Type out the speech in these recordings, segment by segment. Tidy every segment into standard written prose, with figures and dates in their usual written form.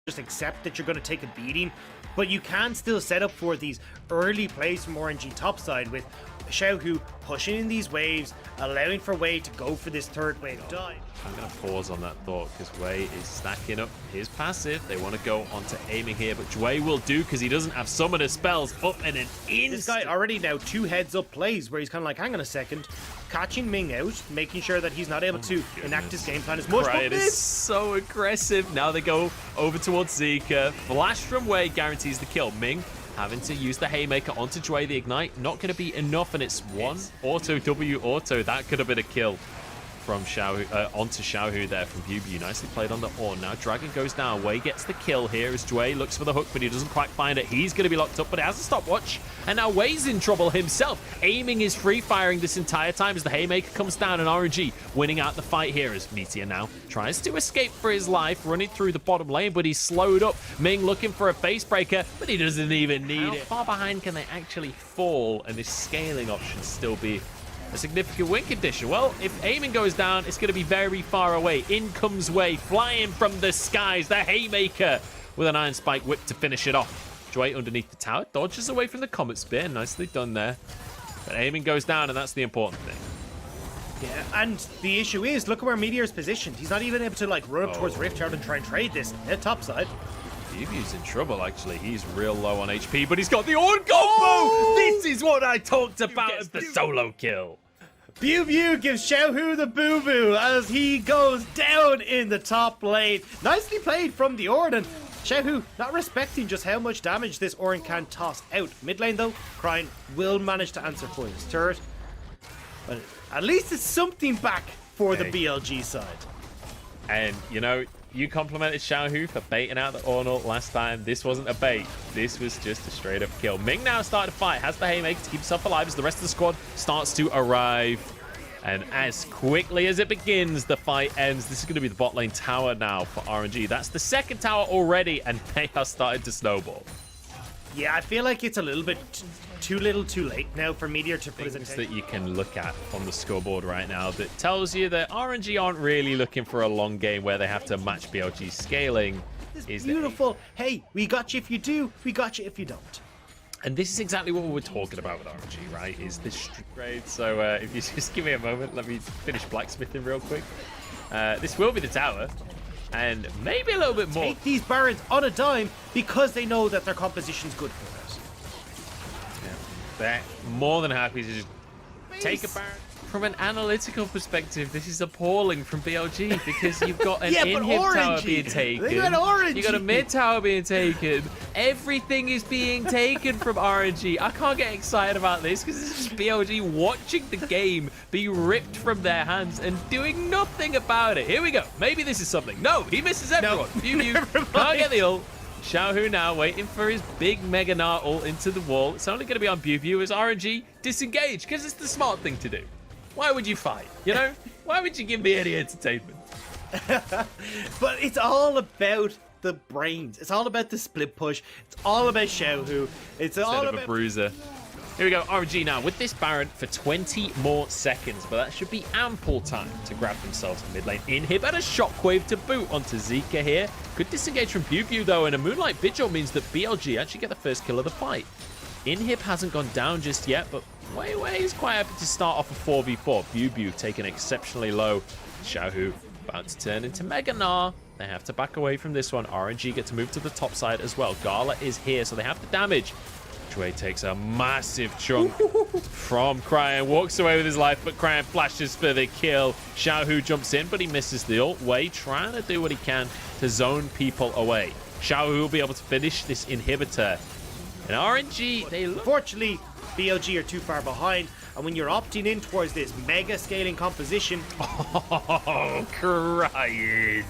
just accept that you're going to take a beating, but you can still set up for these early plays from RNG topside with Xiaohu pushing in these waves, allowing for Wei to go for this third wave dive. I'm going to pause on that thought because Wei is stacking up his passive. They want to go onto aiming here, but Wei will do because he doesn't have summoner spells up in an instant. This guy already now 2 heads-up plays where he's kind of like, hang on a second, catching Ming out, making sure that he's not able to enact his game plan as much. Right, it's so aggressive. Now they go over towards Zika. Flash from Wei guarantees the kill. Ming having to use the Haymaker onto Jway. The Ignite not going to be enough, and it's one auto W auto. That could have been a kill from Xiaohu, onto Xiaohu there from BLG. Nicely played on the Ornn. Now Dragon goes down. Wei gets the kill here as Jway looks for the hook, but he doesn't quite find it. He's going to be locked up, but it has a stopwatch. And now Wei's in trouble himself. Aiming is free firing this entire time as the Haymaker comes down, and RNG winning out the fight here as Meteor now tries to escape for his life, running through the bottom lane, but he's slowed up. Ming looking for a face breaker, but he doesn't even need it. How far behind can they actually fall, and this scaling option still be a significant win condition? Well, if aiming goes down, it's going to be very far away. In comes Wei, flying from the skies. The Haymaker with an Iron Spike whip to finish it off. Jway underneath the tower, dodges away from the Comet Spear. Nicely done there. But aiming goes down, and that's the important thing. Yeah, and the issue is, look at where Meteor's positioned. He's not even able to like run up towards Rift Yard and try and trade this at topside. BLG's in trouble, actually. He's real low on HP, but he's got the Ornn combo! This is what I talked about as the solo kill. BLG gives Xiaohu the boo-boo as he goes down in the top lane. Nicely played from the Ornn, and Xiaohu not respecting just how much damage this Ornn can toss out. Mid lane, though, Cryin will manage to answer for his turret. But at least it's something back for the BLG side. And, you know, you complimented Xiaohu for baiting out the Ornn ult last time. This wasn't a bait. This was just a straight up kill. Ming now starting to fight. Has the Haymaker to keep himself alive as the rest of the squad starts to arrive. And as quickly as it begins, the fight ends. This is going to be the bot lane tower now for RNG. That's the second tower already, and they are starting to snowball. Yeah, I feel like it's a little bit too little too late now for Meteor to present. Things that you can look at on the scoreboard right now that tells you that RNG aren't really looking for a long game where they have to match BLG scaling. It's beautiful. Hey, we got you if you do, we got you if you don't. And this is exactly what we were talking about with RNG, right? Is this street grade. So if you just give me a moment, let me finish blacksmithing real quick. This will be the tower. And maybe a little bit more. Take these Barons on a dime because they know that their composition's good for us. Yeah, they're more than happy to just take a Baron. From an analytical perspective, this is appalling from BLG because you've got an in-hip tower being taken. They got RNG. You got a mid tower being taken. Everything is being taken from RNG. I can't get excited about this because this is BLG watching the game be ripped from their hands and doing nothing about it. Here we go. Maybe this is something. No, he misses everyone. No. Can't get the ult. Xiaohu now waiting for his big Mega Gnar ult into the wall. It's only going to be on BLG as RNG disengage because it's the smart thing to do. Why would you fight? You know? Why would you give me any entertainment? But it's all about the brains. It's all about the split push. It's all about Xiaohu. It's all about a bruiser. Here we go, RNG now with this Baron for 20 more seconds, but that should be ample time to grab themselves a mid lane inhib and a shockwave to boot onto Zika here. Good disengage from BLG though, and a Moonlight Vigil means that BLG actually get the first kill of the fight. Inhib hasn't gone down just yet, but Wei is quite happy to start off a 4v4. BLG taken exceptionally low. Xiaohu about to turn into Mega Gnar. They have to back away from this one. RNG get to move to the top side as well. Gala is here, so they have the damage. Jway takes a massive chunk from Cryin. Walks away with his life, but Cryin flashes for the kill. Xiaohu jumps in, but he misses the ult. Wei trying to do what he can to zone people away. Xiaohu will be able to finish this inhibitor. And RNG, they look... Unfortunately, BLG are too far behind, and when you're opting in towards this mega scaling composition... Oh, Cryin.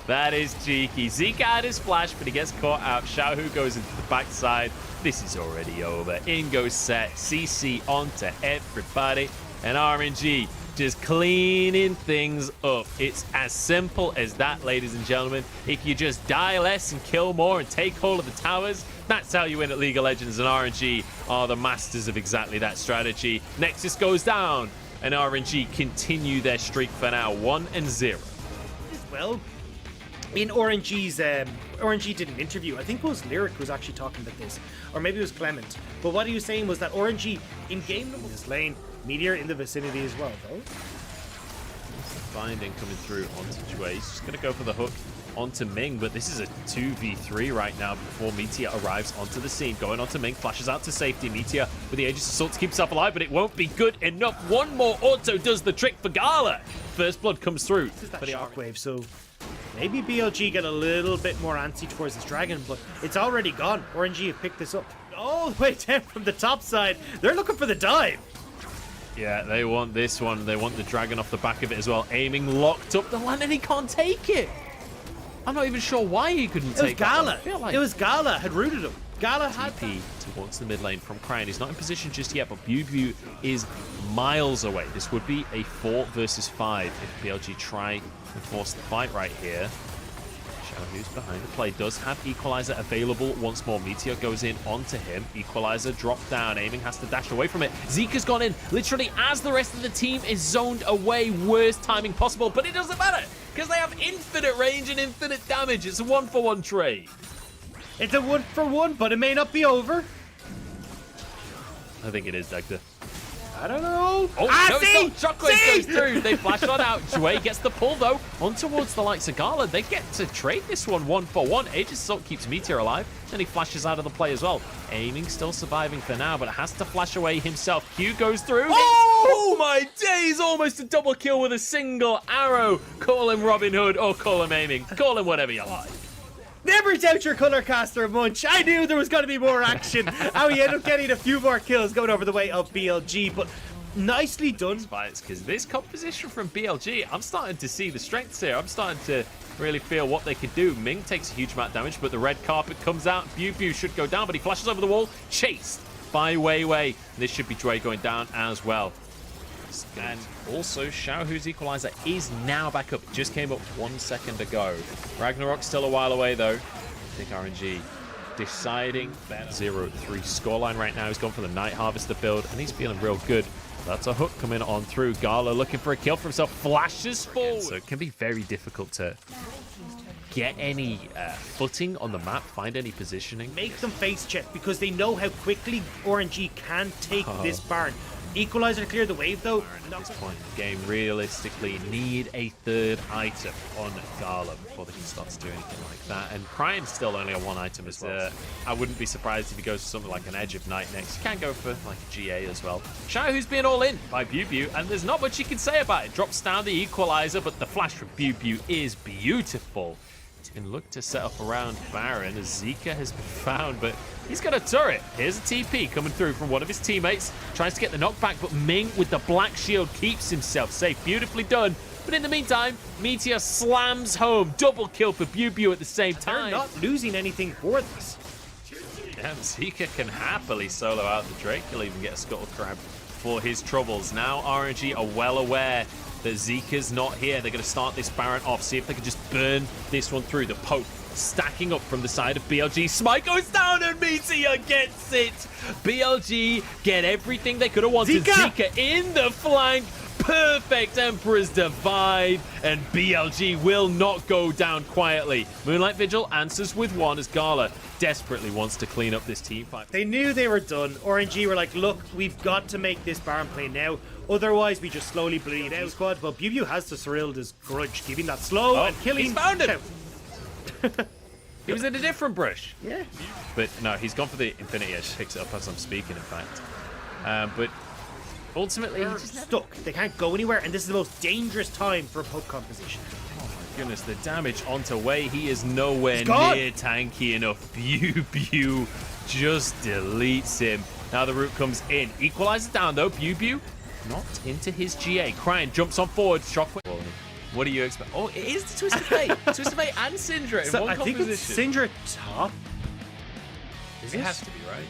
That is cheeky. Zeke had his flash, but he gets caught out. Xiaohu goes into the backside. This is already over. In goes Set. CC onto everybody. And RNG just cleaning things up. It's as simple as that, ladies and gentlemen. If you just die less and kill more and take hold of the towers, that's how you win at League of Legends, and RNG are the masters of exactly that strategy. Nexus goes down, and RNG continue their streak for now, 1-0. Well, in RNG's, RNG did an interview. I think it was Lyric who was actually talking about this, or maybe it was Clement. But what he was saying was that RNG in game in this lane, Meteor in the vicinity as well, though. Binding coming through onto Jue. He's just going to go for the hook onto Ming, but this is a 2v3 right now before Meteor arrives onto the scene. Going onto Ming, flashes out to safety. Meteor with the Aegis Assault to keep himself alive, but it won't be good enough. One more auto does the trick for Gala. First blood comes through. This is that shockwave, so maybe BLG get a little bit more antsy towards this dragon, but it's already gone. RNG have picked this up all the way down from the top side. They're looking for the dive. Yeah, they want this one. They want the dragon off the back of it as well. Aiming locked up the land, and he can't take it. I'm not even sure why he couldn't take it. Gala. Like It was Gala had rooted him. Gala had TP towards the mid lane from Crane. He's not in position just yet, but BLG is miles away. This would be a 4 versus 5 if BLG try and force the fight right here. Who's behind the play does have Equalizer available once more. Meteor goes in onto him. Equalizer dropped down. Aiming has to dash away from it. Zika's gone in literally as the rest of the team is zoned away. Worst timing possible, but it doesn't matter because they have infinite range and infinite damage. It's a 1-for-1 trade. It's a 1-for-1, but it may not be over. I think it is, Dector. I don't know. Oh, no, it's not. Shockwave goes through. They flash on out. Jue gets the pull, though, on towards the likes of Gala. They get to trade this one 1-for-1. Aegis Assault keeps Meteor alive. Then he flashes out of the play as well. Aiming still surviving for now, but has to flash away himself. Q goes through. Oh, my days. Almost a double kill with a single arrow. Call him Robin Hood or call him Aiming. Call him whatever you like. Never doubt your color caster, Munch. I knew there was going to be more action. How he ended up getting a few more kills going over the way of BLG, but nicely done. Because this composition from BLG, I'm starting to see the strengths here. I'm starting to really feel what they could do. Ming takes a huge amount of damage, but the red carpet comes out. Bew should go down, but he flashes over the wall, chased by Wei. This should be Dre going down as well. And also, Xiaohu's Equalizer is now back up. It just came up 1 second ago. Ragnarok's still a while away, though. I think RNG deciding 0-3 scoreline right now. He's gone for the Night Harvester build, and he's feeling real good. That's a hook coming on through. Gala looking for a kill for himself. Flashes forward. So it can be very difficult to get any footing on the map, find any positioning. Make them face check because they know how quickly RNG can take this barn. Equalizer to clear the wave, though. At this point in the game, realistically, need a third item on Gala before they can start to do anything like that. And Prime's still only on 1 item as well. I wouldn't be surprised if he goes for something like an Edge of Night next. He can go for like a GA as well. Xiaohu's being all in by Bew, and there's not much you can say about it. Drops down the Equalizer, but the flash from Bew is beautiful. Can look to set up around Baron as Zika has been found, but he's got a turret. Here's a TP coming through from one of his teammates. Tries to get the knockback, but Ming with the black shield keeps himself safe. Beautifully done. But in the meantime, Meteor slams home. Double kill for Bew at the same time. They're not losing anything for this. Yeah, Zika can happily solo out the Drake. He'll even get a Scuttle Crab for his troubles. Now RNG are well aware that Zika's not here. They're going to start this Baron off, see if they can just burn this one through. The poke stacking up from the side of BLG. Smite goes down and Meteor gets it. BLG get everything they could have wanted. Zika in the flank. Perfect Emperor's Divide, and BLG will not go down quietly. Moonlight Vigil answers with 1 as Gala desperately wants to clean up this team fight. They knew they were done. RNG were like, look, we've got to make this Baron play now. Otherwise, we just slowly bleed out. Squad, but Bew has to Cyril's his grudge, giving that slow and killing. He's found him. He was in a different brush. Yeah. But no, he's gone for the Infinity Edge. Picks it up as I'm speaking, in fact. But ultimately, they're stuck. They can't go anywhere, and this is the most dangerous time for a poke composition. Oh my goodness, the damage onto Wei. He is nowhere near tanky enough. Bew just deletes him. Now the root comes in. Equalizes down though. Bew not into his GA. Crane jumps on forward. Shockwave. What do you expect? Oh, it is the Twisted Fate. Twisted Fate and Syndra in one composition. I think it's Syndra top. It has to be, right?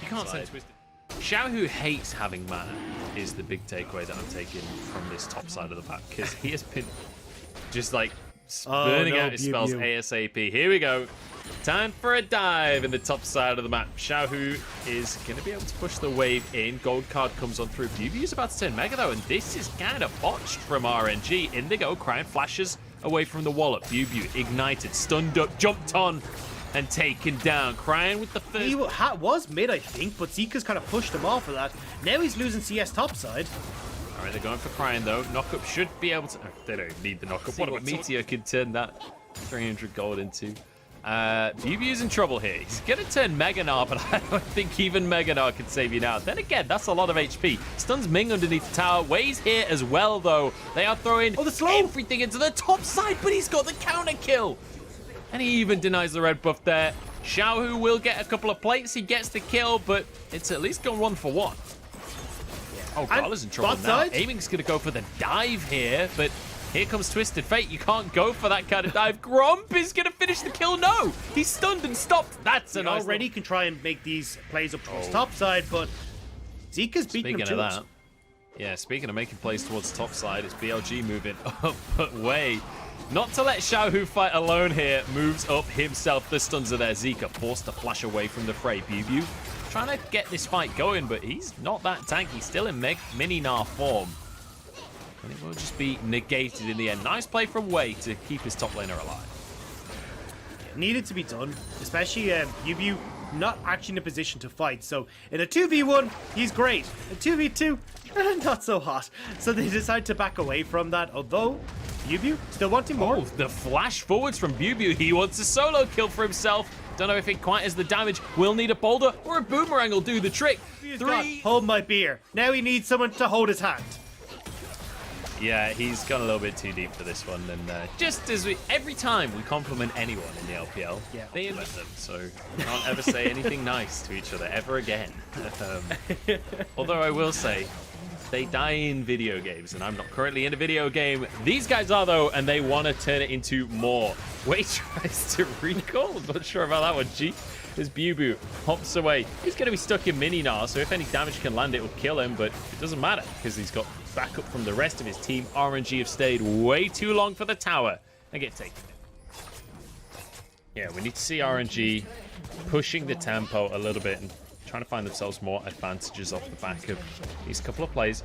You can't say Twisted. Xiaohu hates having mana is the big takeaway that I'm taking from this top side of the map, because he has been just like burning out his spells ASAP. Here we go. Time for a dive in the top side of the map. Xiaohu is going to be able to push the wave in. Gold card comes on through. Bew is about to turn Mega though, and this is kind of botched from RNG. In they go. Crime flashes away from the wallop. BuBu ignited, stunned up, jumped on, and taken down. Crying with the first. He was mid, I think, but Zika's kind of pushed him off of that. Now he's losing CS topside. All right, they're going for Crying, though. Knockup should be able to... they don't need the knockup. What a Meteor could turn that 300 gold into. BuBu's in trouble here. He's going to turn Meganar, but I don't think even Meganar can save you now. Then again, that's a lot of HP. Stuns Ming underneath the tower. Wei's here as well, though. They are throwing everything into the top side, but he's got the counter kill. And he even denies the red buff there. Xiaohu will get a couple of plates. He gets the kill, but it's at least gone 1 for 1. Oh, Gala's in trouble now. Aiming's going to go for the dive here, but here comes Twisted Fate. You can't go for that kind of dive. Gromp is going to finish the kill. No, he's stunned and stopped. That's a nice already can try and make these plays up towards top side, but Zika's beating him to it. Yeah, speaking of making plays towards top side, it's BLG moving up, but Wei, not to let Xiaohu fight alone here, moves up himself. The stuns are there. Zika forced to flash away from the fray. BuBu trying to get this fight going, but he's not that tanky. Still in mini-Nar form. And it will just be negated in the end. Nice play from Wei to keep his top laner alive. Needed to be done, especially BuBu not actually in a position to fight. So in a 2v1, he's great. In 2v2, not so hot. So they decide to back away from that, although BuBu still wanting more. Oh, the flash forwards from BuBu. He wants a solo kill for himself. Don't know if it quite has the damage. Will need a boulder or a boomerang will do the trick. Hold my beer. Now he needs someone to hold his hand. Yeah, he's gone a little bit too deep for this one. And just as every time we compliment anyone in the LPL, they invent them. So can't ever say anything nice to each other ever again. Although I will say, they die in video games, and I'm not currently in a video game. These guys are, though, and they want to turn it into more. Wei tries to recall. I'm not sure about that one. G as BuBu hops away. He's going to be stuck in mini-Nar, so if any damage can land, it will kill him, but it doesn't matter because he's got backup from the rest of his team. RNG have stayed way too long for the tower and get taken in. Yeah, we need to see RNG pushing the tempo a little bit and trying to find themselves more advantages off the back of these couple of plays.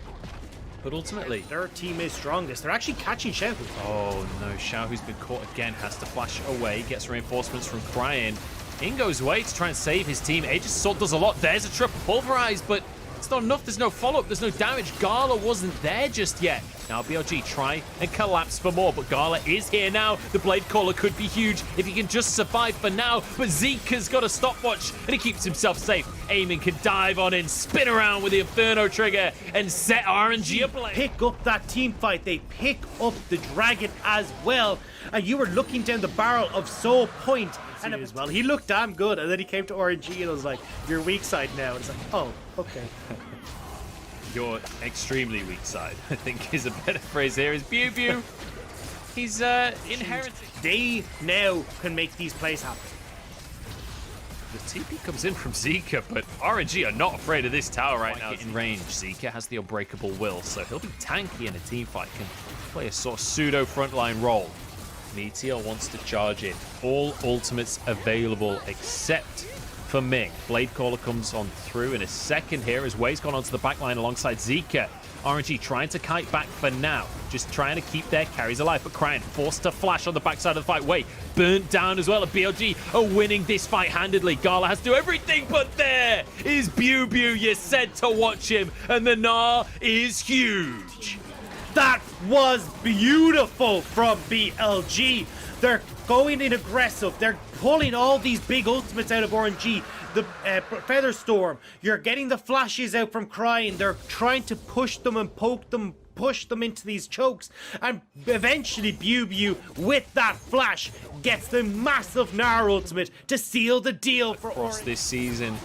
But ultimately, their team is strongest. They're actually catching Xiaohu. Oh no, Xiaohu's been caught again, has to flash away, gets reinforcements from Crying. In goes Wei to try and save his team. Aegis Assault does a lot. There's a triple pulverize, but it's not enough. There's no follow-up. There's no damage. Gala wasn't there just yet. Now BLG try and collapse for more, but Gala is here now. The Blade Caller could be huge if he can just survive for now, but Zika's got a stopwatch and he keeps himself safe. Aiming can dive on in, spin around with the Inferno trigger and set RNG ablaze. Pick up that team fight. They pick up the Dragon as well. And you were looking down the barrel of Soul Point. And as well, he looked damn good, and then he came to RNG and I was like, "You're weak side now." And it's like, "Oh, okay." Your extremely weak side, I think, is a better phrase here. Is BuBu? He's inheriting. They now can make these plays happen. The TP comes in from Zika, but RNG are not afraid of this tower right now. In range, Zika has the unbreakable will, so he'll be tanky in a team fight. Can play a sort of pseudo frontline role. Meteor wants to charge in. All ultimates available except for Ming. Blade Caller comes on through in a second here as Wei's gone onto the backline alongside Zika. RNG trying to kite back for now. Just trying to keep their carries alive, but Crying forced to flash on the backside of the fight. Wei burnt down as well, and BLG are winning this fight handedly. Gala has to do everything, but there is BuBu. You said to watch him, and the Gnar is huge. That was beautiful from BLG. They're going in aggressive. They're pulling all these big ultimates out of RNG. The Feather Storm. You're getting the flashes out from Crying. They're trying to push them and poke them, push them into these chokes. And eventually BuBu, with that flash, gets the massive Gnar ultimate to seal the deal for across this season.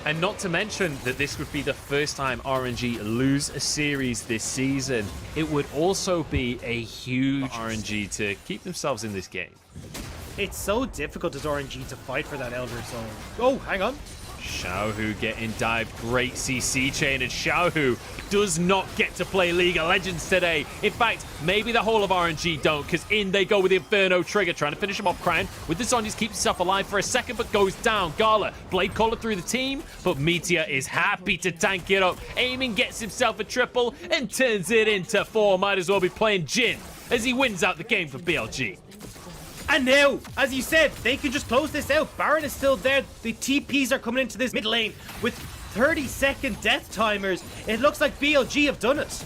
And not to mention that this would be the first time RNG lose a series this season. It would also be a huge RNG to keep themselves in this game. It's so difficult as RNG to fight for that Elder Zone. Oh, hang on. Xiaohu getting dived. Great CC chain, and Xiaohu does not get to play League of Legends today. In fact, maybe the whole of RNG don't, because in they go with the Inferno trigger, trying to finish him off. Crying with the Zonyas keeps himself alive for a second, but goes down. Gala, Blade Caller through the team, but Meteor is happy to tank it up. Aiming gets himself a triple and turns it into 4. Might as well be playing Jin as he wins out the game for BLG. And now, as you said, they can just close this out. Baron is still there. The TPs are coming into this mid lane with 30-second death timers. It looks like BLG have done it.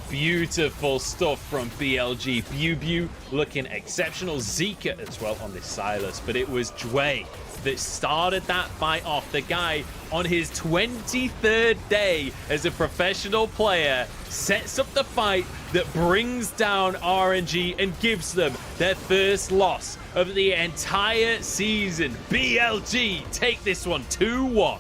Beautiful stuff from BLG. Bew looking exceptional. Zika as well on this Silas, but it was Dway that started that fight off. The guy on his 23rd day as a professional player sets up the fight that brings down RNG and gives them their first loss of the entire season. BLG take this one 2-1.